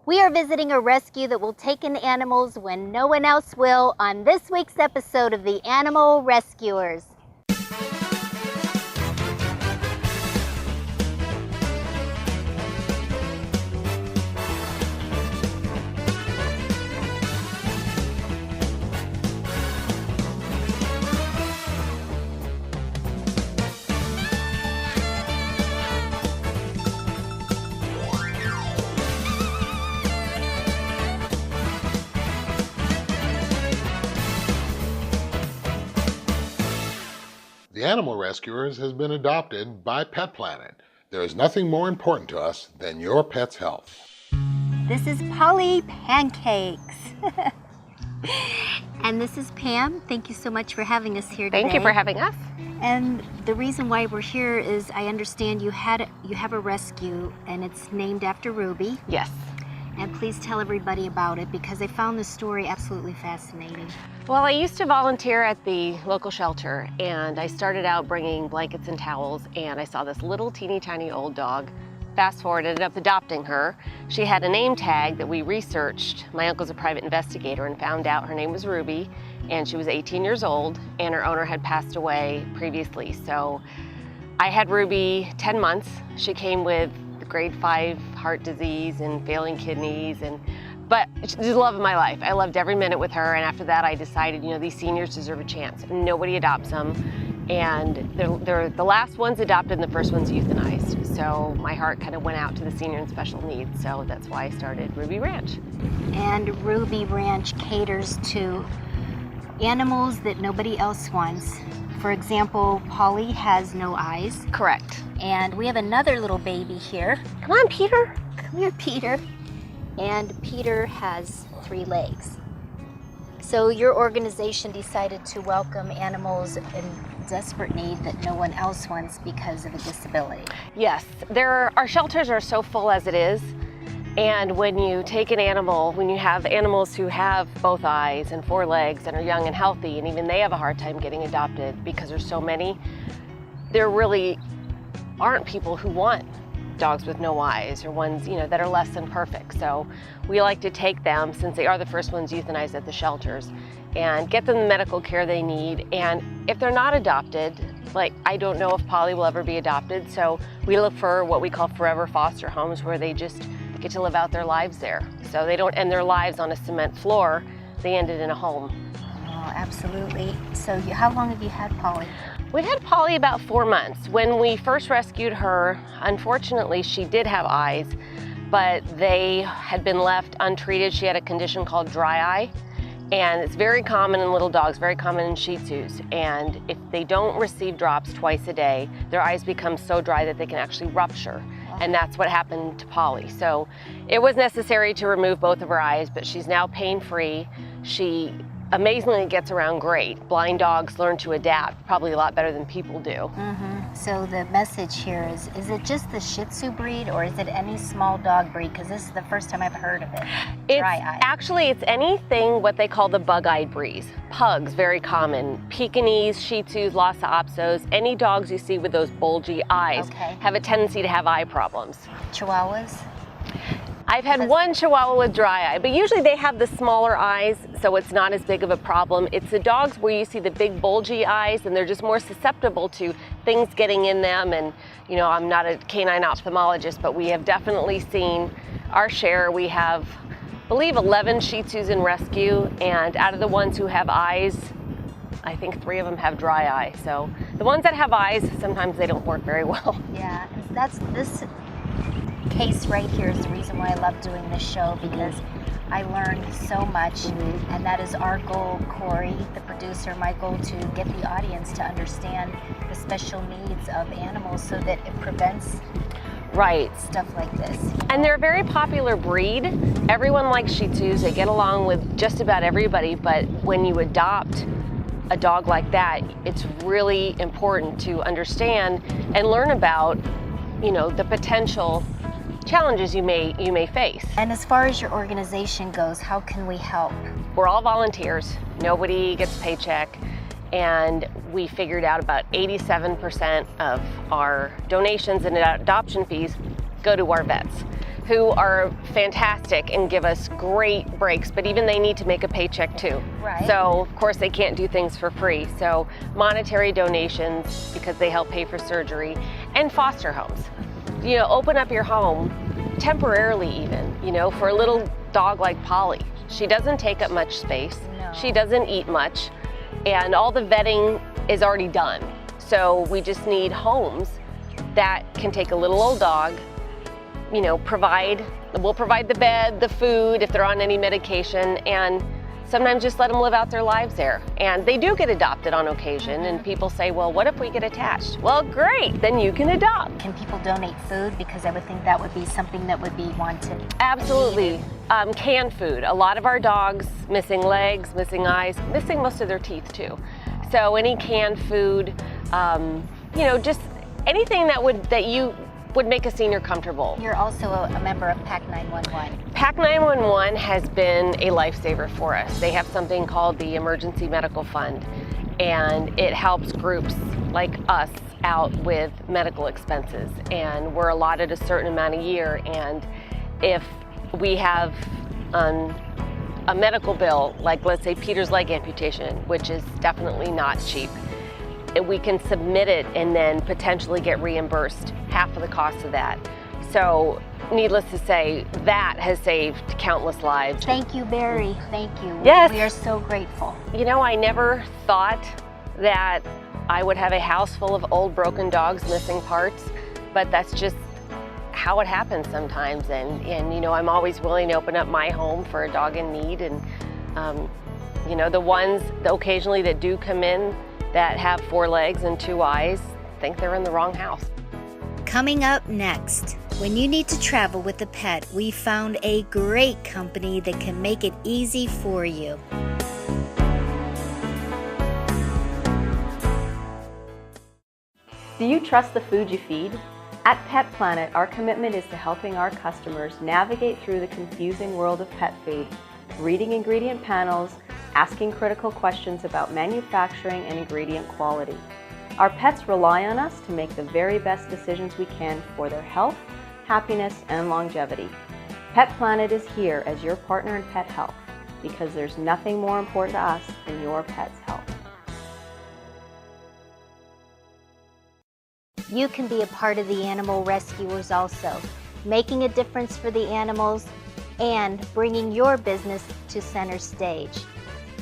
We are visiting a rescue that will take in animals when no one else will on this week's episode of The Animal Rescuers. The Animal Rescuers has been adopted by Pet Planet. There is nothing more important to us than your pet's health. This is Polly Pancakes. And this is Pam. Thank you so much for having us here today. Thank you for having us. And the reason why we're here is I understand you have a rescue and it's named after Ruby. Yes. And please tell everybody about it because I found this story absolutely fascinating. Well, I used to volunteer at the local shelter and I started out bringing blankets and towels and I saw this little teeny tiny old dog. Fast forward, ended up adopting her. She had a name tag that we researched. My uncle's a private investigator and found out her name was Ruby and she was 18 years old and her owner had passed away previously. So I had Ruby 10 months. She came with grade 5 heart disease and failing kidneys, but she's the love of my life. I loved every minute with her, and after that I decided, these seniors deserve a chance. Nobody adopts them, and they're the last one's adopted and the first one's euthanized. So my heart kind of went out to the senior and special needs, so that's why I started Ruby Ranch. And Ruby Ranch caters to animals that nobody else wants. For example, Polly has no eyes. Correct. And we have another little baby here. Come on, Peter. Come here, Peter. And Peter has 3 legs. So your organization decided to welcome animals in desperate need that no one else wants because of a disability. Yes, our shelters are so full as it is. And when you take an animal, when you have animals who have both eyes and 4 legs and are young and healthy, and even they have a hard time getting adopted because there's so many, there really aren't people who want dogs with no eyes or ones, that are less than perfect. So we like to take them, since they are the first ones euthanized at the shelters, and get them the medical care they need. And if they're not adopted, I don't know if Polly will ever be adopted, so we look for what we call forever foster homes where they just get to live out their lives there. So they don't end their lives on a cement floor, they end it in a home. Oh, absolutely. So how long have you had Polly? We had Polly about 4 months. When we first rescued her, unfortunately, she did have eyes, but they had been left untreated. She had a condition called dry eye, and it's very common in little dogs, very common in Shih Tzus. And if they don't receive drops twice a day, their eyes become so dry that they can actually rupture. And that's what happened to Polly. So it was necessary to remove both of her eyes, but she's now pain-free. She amazingly gets around great. Blind dogs learn to adapt probably a lot better than people do. Mm-hmm. So the message here is it just the Shih Tzu breed or is it any small dog breed? Because this is the first time I've heard of it. Actually, it's anything what they call the bug-eyed breeds. Pugs, very common. Pekingese, Shih Tzus, Lhasa Apsos, any dogs you see with those bulgy eyes have a tendency to have eye problems. Chihuahuas? I've had one Chihuahua with dry eye, but usually they have the smaller eyes, so it's not as big of a problem. It's the dogs where you see the big bulgy eyes and they're just more susceptible to things getting in them. And I'm not a canine ophthalmologist, but we have definitely seen our share. We have, I believe, 11 Shih Tzus in rescue, and out of the ones who have eyes, I think 3 of them have dry eye. So the ones that have eyes, sometimes they don't work very well. Yeah, this case right here is the reason why I love doing this show, because I learned so much, and that is our goal, Corey, the producer, my goal, to get the audience to understand the special needs of animals so that it prevents stuff like this. And they're a very popular breed. Everyone likes Shih Tzus. They get along with just about everybody, but when you adopt a dog like that, it's really important to understand and learn about, the potential challenges you may face. And as far as your organization goes, how can we help? We're all volunteers. Nobody gets a paycheck. And we figured out about 87% of our donations and adoption fees go to our vets. who are fantastic and give us great breaks, but even they need to make a paycheck too. Right. So of course they can't do things for free. So monetary donations, because they help pay for surgery, and foster homes. You know, open up your home temporarily even, you know, for a little dog like Polly. She doesn't take up much space. No. She doesn't eat much, and all the vetting is already done. So we just need homes that can take a little old dog, you know, we'll provide the bed, the food, if they're on any medication, and sometimes just let them live out their lives there. And they do get adopted on occasion, and people say, well, what if we get attached? Well, great, then you can adopt. Can people donate food? Because I would think that would be something that would be wanted. Absolutely. Canned food. A lot of our dogs missing legs, missing eyes, missing most of their teeth too. So any canned food, you know, just anything that would make a senior comfortable. You're also a member of PAC 911. PAC 911 has been a lifesaver for us. They have something called the Emergency Medical Fund, and it helps groups like us out with medical expenses. And we're allotted a certain amount a year, and if we have a medical bill, like let's say Peter's leg amputation, which is definitely not cheap, we can submit it and then potentially get reimbursed half of the cost of that. So needless to say, that has saved countless lives. Thank you, Barry. Thank you. Yes. We are so grateful. You know, I never thought that I would have a house full of old broken dogs missing parts, but that's just how it happens sometimes. And you know, I'm always willing to open up my home for a dog in need. And you know, the ones occasionally that do come in that have 4 legs and 2 eyes think they're in the wrong house. Coming up next, when you need to travel with a pet, we found a great company that can make it easy for you. Do you trust the food you feed? At Pet Planet, our commitment is to helping our customers navigate through the confusing world of pet food, reading ingredient panels, asking critical questions about manufacturing and ingredient quality. Our pets rely on us to make the very best decisions we can for their health, happiness, and longevity. Pet Planet is here as your partner in pet health, because there's nothing more important to us than your pet's health. You can be a part of the animal rescuers also, making a difference for the animals and bringing your business to center stage.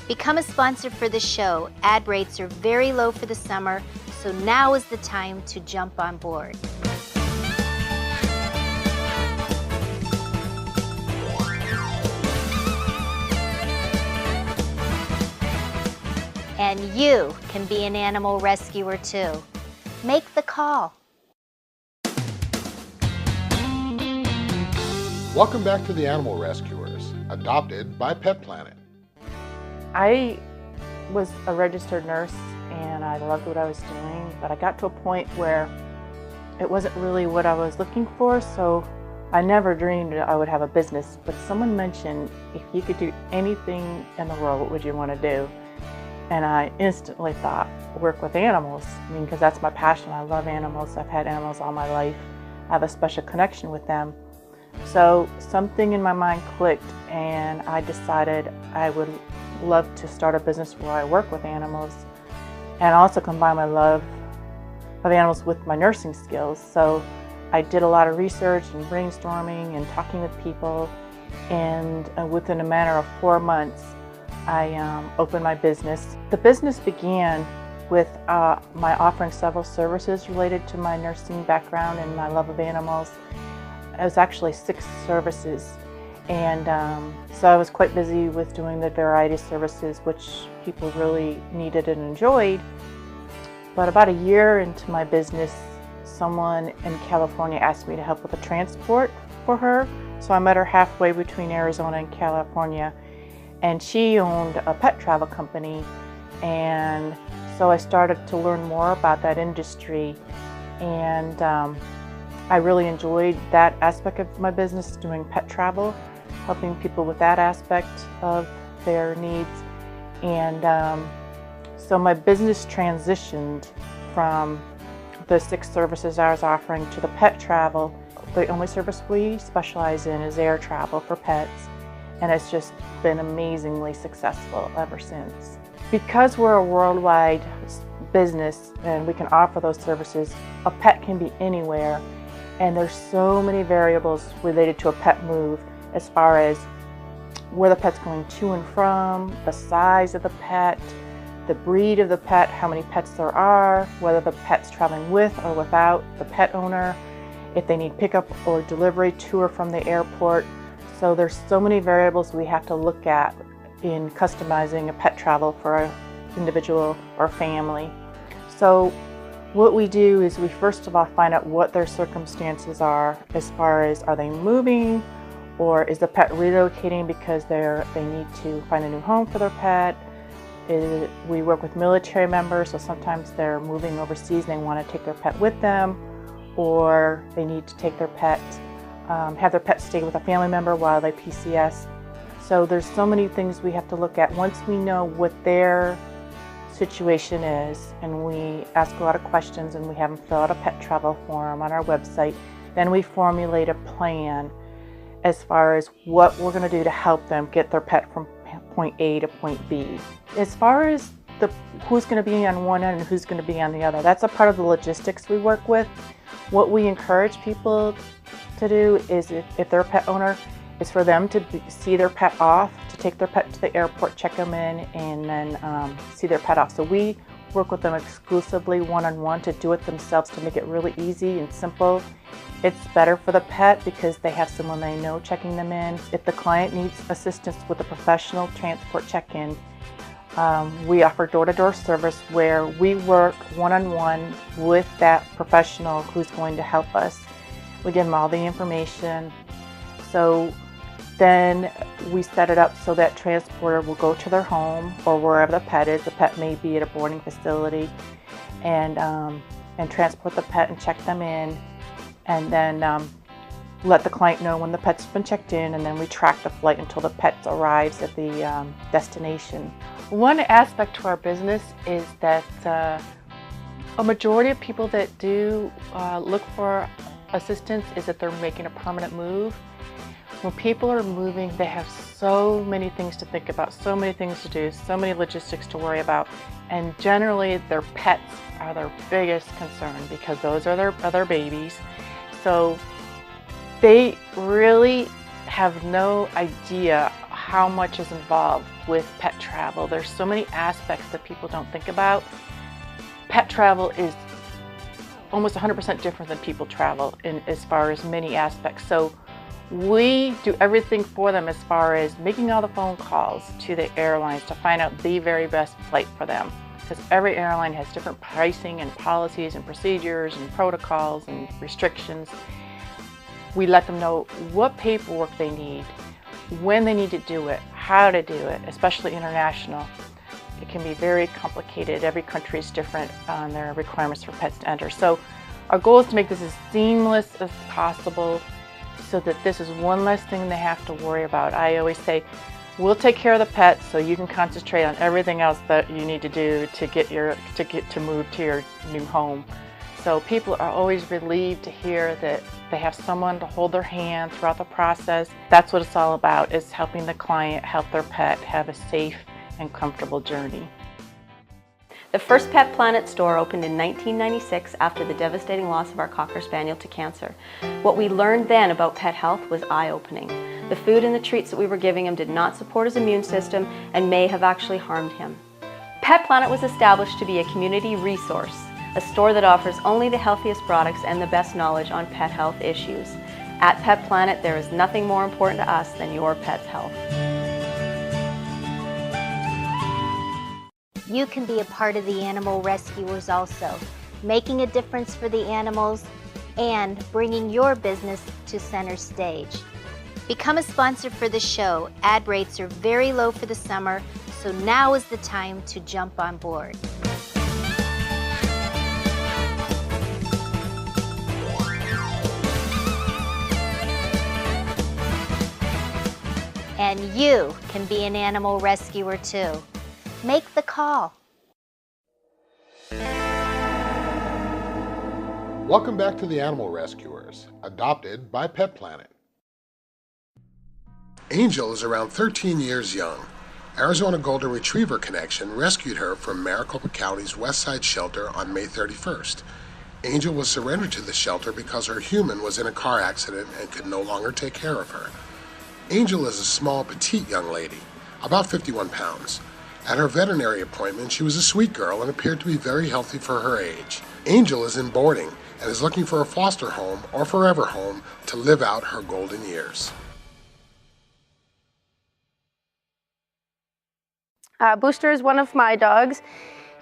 Become a sponsor for the show. Ad rates are very low for the summer, so now is the time to jump on board. And you can be an animal rescuer too. Make the call. Welcome back to the Animal Rescuers, adopted by Pet Planet. I was a registered nurse and I loved what I was doing, but I got to a point where it wasn't really what I was looking for, so I never dreamed I would have a business. But someone mentioned, if you could do anything in the world, what would you want to do? And I instantly thought, work with animals. I mean, because that's my passion. I love animals. I've had animals all my life. I have a special connection with them. So something in my mind clicked, and I decided I would love to start a business where I work with animals and also combine my love of animals with my nursing skills. So I did a lot of research and brainstorming and talking with people, and within a matter of 4 months, I opened my business. The business began with my offering several services related to my nursing background and my love of animals. It was actually 6 services. And so I was quite busy with doing the variety of services which people really needed and enjoyed. But about a year into my business, someone in California asked me to help with the transport for her. So I met her halfway between Arizona and California, and she owned a pet travel company. And so I started to learn more about that industry, and I really enjoyed that aspect of my business, doing pet travel, helping people with that aspect of their needs. And so my business transitioned from the 6 services I was offering to the pet travel. The only service we specialize in is air travel for pets, and it's just been amazingly successful ever since. Because we're a worldwide business and we can offer those services, a pet can be anywhere, and there's so many variables related to a pet move as far as where the pet's going to and from, the size of the pet, the breed of the pet, how many pets there are, whether the pet's traveling with or without the pet owner, if they need pickup or delivery to or from the airport. So there's so many variables we have to look at in customizing a pet travel for an individual or family. So what we do is we first of all find out what their circumstances are as far as, are they moving, or is the pet relocating because they need to find a new home for their pet. We work with military members, so sometimes they're moving overseas and they want to take their pet with them, or they need to take their pet, have their pet stay with a family member while they PCS. So there's so many things we have to look at. Once we know what their situation is, and we ask a lot of questions and we have them fill out a pet travel form on our website, then we formulate a plan as far as what we're going to do to help them get their pet from point A to point B. As far as who's going to be on one end and who's going to be on the other, that's a part of the logistics we work with. What we encourage people to do is, if they're a pet owner, is for them to see their pet off, to take their pet to the airport, check them in, and then see their pet off. So we work with them exclusively one-on-one to do it themselves, to make it really easy and simple. It's better for the pet because they have someone they know checking them in. If the client needs assistance with a professional transport check-in, we offer door-to-door service where we work one-on-one with that professional who's going to help us. We give them all the information. So then we set it up so that transporter will go to their home or wherever the pet is. The pet may be at a boarding facility, and transport the pet and check them in, and then let the client know when the pet's been checked in, and then we track the flight until the pet arrives at the destination. One aspect to our business is that a majority of people that do look for assistance is that they're making a permanent move. When people are moving, they have so many things to think about, so many things to do, so many logistics to worry about, and generally their pets are their biggest concern because those are their babies. So they really have no idea how much is involved with pet travel. There's so many aspects that people don't think about. Pet travel is almost 100% different than people travel in as far as many aspects. So we do everything for them as far as making all the phone calls to the airlines to find out the very best flight for them, because every airline has different pricing and policies and procedures and protocols and restrictions. We let them know what paperwork they need, when they need to do it, how to do it, especially international. It can be very complicated. Every country is different on their requirements for pets to enter. So our goal is to make this as seamless as possible, so that this is one less thing they have to worry about. I always say, we'll take care of the pets so you can concentrate on everything else that you need to do to get to move to your new home. So people are always relieved to hear that they have someone to hold their hand throughout the process. That's what it's all about, is helping the client help their pet have a safe and comfortable journey. The first Pet Planet store opened in 1996 after the devastating loss of our Cocker Spaniel to cancer. What we learned then about pet health was eye-opening. The food and the treats that we were giving him did not support his immune system and may have actually harmed him. Pet Planet was established to be a community resource, a store that offers only the healthiest products and the best knowledge on pet health issues. At Pet Planet, there is nothing more important to us than your pet's health. You can be a part of the animal rescuers also, making a difference for the animals and bringing your business to center stage. Become a sponsor for the show. Ad rates are very low for the summer, so now is the time to jump on board. And you can be an animal rescuer too. Make the call. Welcome back to the Animal Rescuers, adopted by Pet Planet. Angel is around 13 years young. Arizona Golden Retriever Connection rescued her from Maricopa County's West Side shelter on May 31st. Angel was surrendered to the shelter because her human was in a car accident and could no longer take care of her. Angel is a small, petite young lady, about 51 pounds. At her veterinary appointment, she was a sweet girl and appeared to be very healthy for her age. Angel is in boarding and is looking for a foster home or forever home to live out her golden years. Booster is one of my dogs.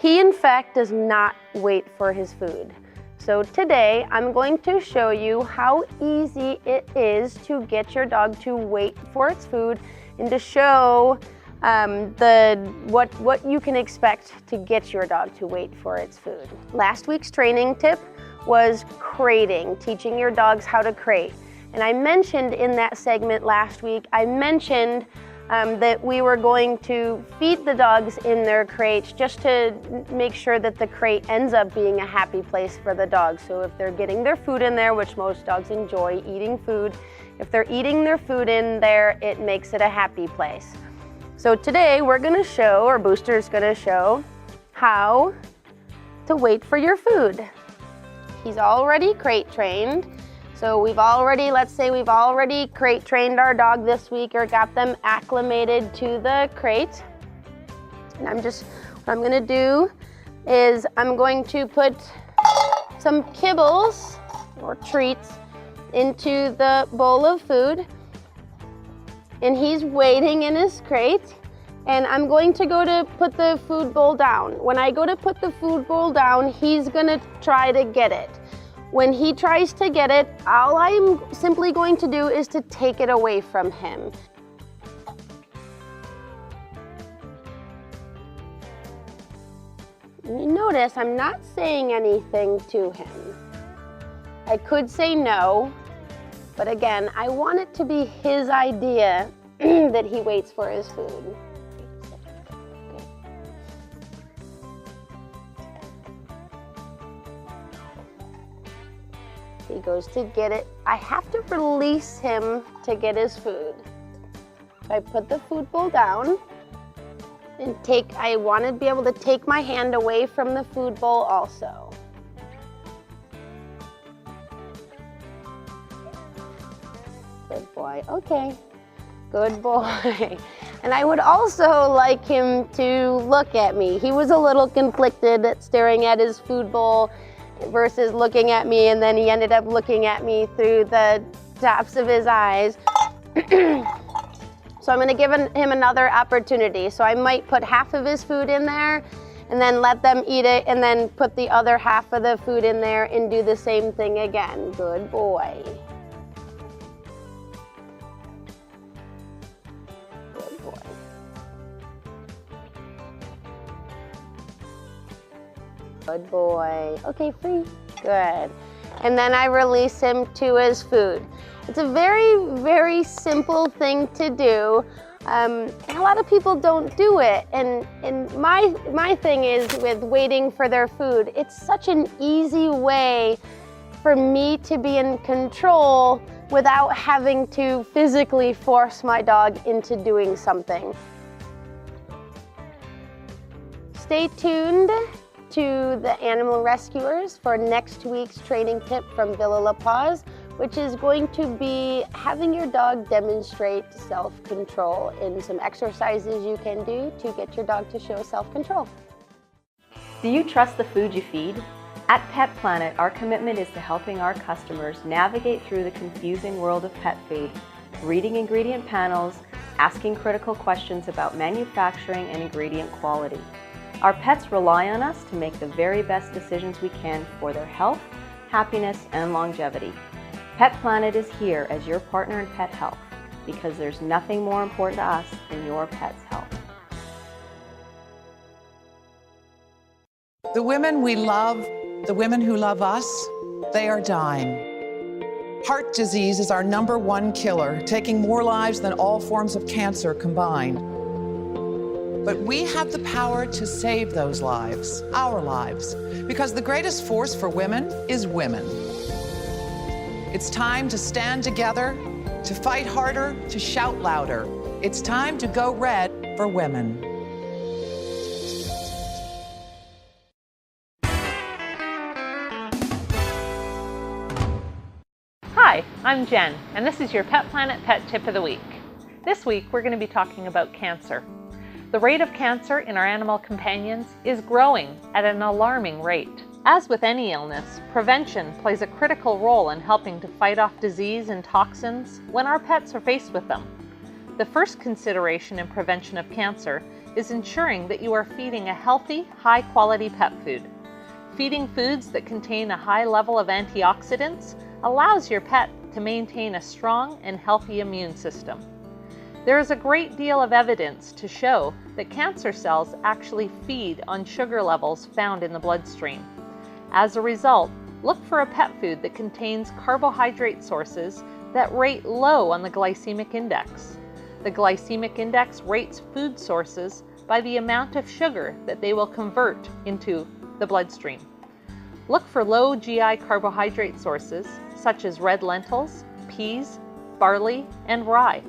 He, in fact, does not wait for his food. So today, I'm going to show you how easy it is to get your dog to wait for its food and to show what you can expect to get your dog to wait for its food. Last week's training tip was crating, teaching your dogs how to crate. And I mentioned in that segment last week, that we were going to feed the dogs in their crates just to make sure that the crate ends up being a happy place for the dogs. So if they're getting their food in there, which most dogs enjoy eating food, if they're eating their food in there, it makes it a happy place. So today we're gonna show, or Booster's gonna show, how to wait for your food. He's already crate trained. So let's say we've already crate trained our dog this week or got them acclimated to the crate. And what I'm gonna do is I'm going to put some kibbles or treats into the bowl of food. And he's waiting in his crate. And I'm going to go to put the food bowl down. When I go to put the food bowl down, he's gonna try to get it. When he tries to get it, all I'm simply going to do is to take it away from him. And you notice I'm not saying anything to him. I could say no, but again, I want it to be his idea that he waits for his food. He goes to get it. I have to release him to get his food. So I put the food bowl down and I want to be able to take my hand away from the food bowl also. Good boy, okay. Good boy. And I would also like him to look at me. He was a little conflicted at staring at his food bowl versus looking at me, and then he ended up looking at me through the tops of his eyes. So I'm gonna give him another opportunity. So I might put half of his food in there and then let them eat it, and then put the other half of the food in there and do the same thing again. Good boy. Good boy. Good boy. Okay, free. Good. And then I release him to his food. It's a very, very simple thing to do. And a lot of people don't do it. And my thing is with waiting for their food, it's such an easy way for me to be in control without having to physically force my dog into doing something. Stay tuned to the Animal Rescuers for next week's training tip from Villa La Paz, which is going to be having your dog demonstrate self-control in some exercises you can do to get your dog to show self-control. Do you trust the food you feed? At Pet Planet, our commitment is to helping our customers navigate through the confusing world of pet food, reading ingredient panels, asking critical questions about manufacturing and ingredient quality. Our pets rely on us to make the very best decisions we can for their health, happiness, and longevity. Pet Planet is here as your partner in pet health because there's nothing more important to us than your pet's health. The women we love, the women who love us, they are dying. Heart disease is our #1 killer, taking more lives than all forms of cancer combined. But we have the power to save those lives, our lives, because the greatest force for women is women. It's time to stand together, to fight harder, to shout louder. It's time to go red for women. Hi, I'm Jen, and this is your Pet Planet Pet Tip of the Week. This week, we're going to be talking about cancer. The rate of cancer in our animal companions is growing at an alarming rate. As with any illness, prevention plays a critical role in helping to fight off disease and toxins when our pets are faced with them. The first consideration in prevention of cancer is ensuring that you are feeding a healthy, high-quality pet food. Feeding foods that contain a high level of antioxidants allows your pet to maintain a strong and healthy immune system. There is a great deal of evidence to show that cancer cells actually feed on sugar levels found in the bloodstream. As a result, look for a pet food that contains carbohydrate sources that rate low on the glycemic index. The glycemic index rates food sources by the amount of sugar that they will convert into the bloodstream. Look for low GI carbohydrate sources such as red lentils, peas, barley, and rye.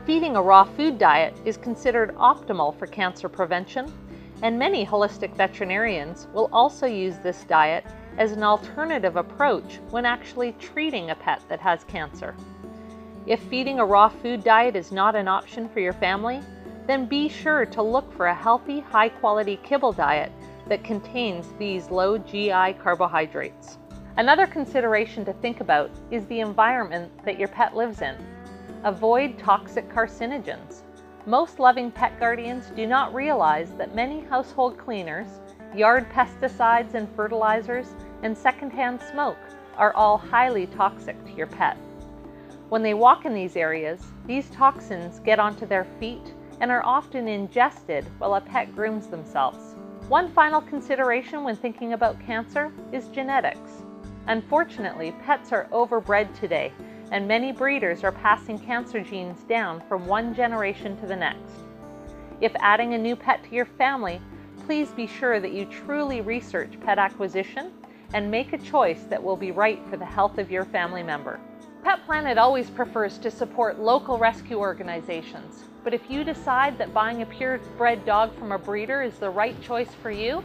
Feeding a raw food diet is considered optimal for cancer prevention, and many holistic veterinarians will also use this diet as an alternative approach when actually treating a pet that has cancer. If feeding a raw food diet is not an option for your family, then be sure to look for a healthy, high-quality kibble diet that contains these low GI carbohydrates. Another consideration to think about is the environment that your pet lives in. Avoid toxic carcinogens. Most loving pet guardians do not realize that many household cleaners, yard pesticides and fertilizers, and secondhand smoke are all highly toxic to your pet. When they walk in these areas, these toxins get onto their feet and are often ingested while a pet grooms themselves. One final consideration when thinking about cancer is genetics. Unfortunately, pets are overbred today, and many breeders are passing cancer genes down from one generation to the next. If adding a new pet to your family, please be sure that you truly research pet acquisition and make a choice that will be right for the health of your family member. Pet Planet always prefers to support local rescue organizations, but if you decide that buying a purebred dog from a breeder is the right choice for you,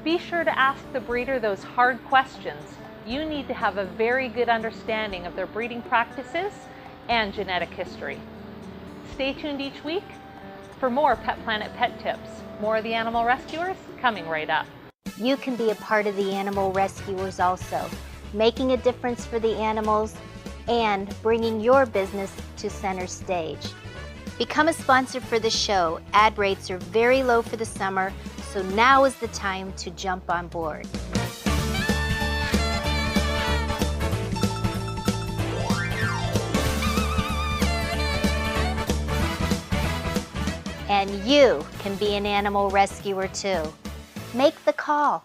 be sure to ask the breeder those hard questions. You need to have a very good understanding of their breeding practices and genetic history. Stay tuned each week for more Pet Planet Pet Tips. More of the Animal Rescuers coming right up. You can be a part of the Animal Rescuers also, making a difference for the animals and bringing your business to center stage. Become a sponsor for the show. Ad rates are very low for the summer, so now is the time to jump on board. And you can be an animal rescuer too. Make the call.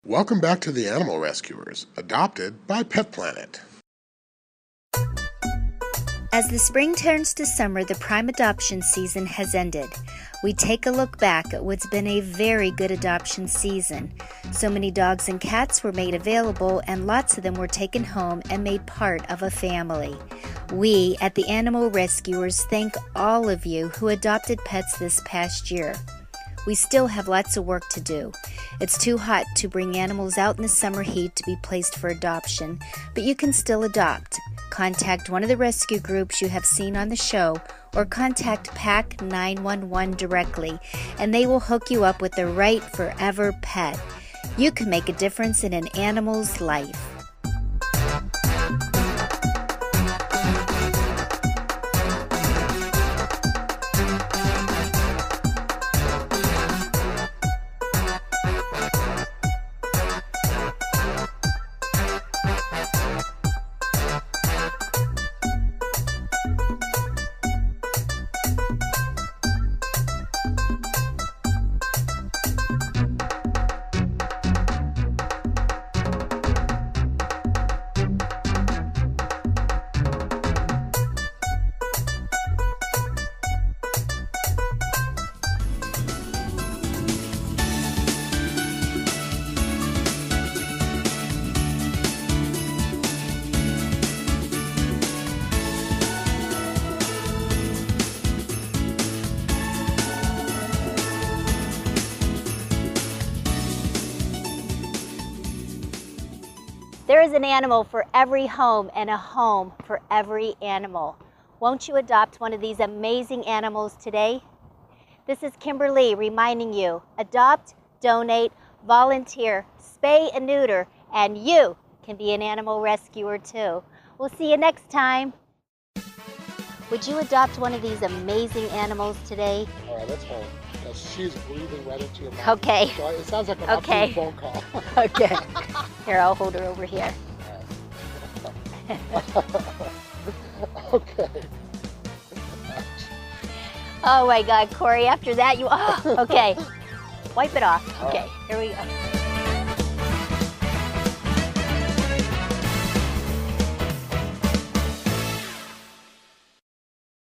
Welcome back to the Animal Rescuers, adopted by Pet Planet. As the spring turns to summer, the prime adoption season has ended. We take a look back at what's been a very good adoption season. So many dogs and cats were made available, and lots of them were taken home and made part of a family. We at the Animal Rescuers thank all of you who adopted pets this past year. We still have lots of work to do. It's too hot to bring animals out in the summer heat to be placed for adoption, but you can still adopt. Contact one of the rescue groups you have seen on the show, or contact PAC 911 directly, and they will hook you up with the right forever pet. You can make a difference in an animal's life. There is an animal for every home and a home for every animal. Won't you adopt one of these amazing animals today? This is Kimberly reminding you, adopt, donate, volunteer, spay and neuter, and you can be an animal rescuer too. We'll see you next time. Would you adopt one of these amazing animals today? All right, let's hold. Because she's breathing right into your mouth. Okay. So it sounds like an Okay. phone call. Okay. Here, I'll hold her over here. Okay. Oh my God, Corey, after that you, okay. Wipe it off. Okay, here we go.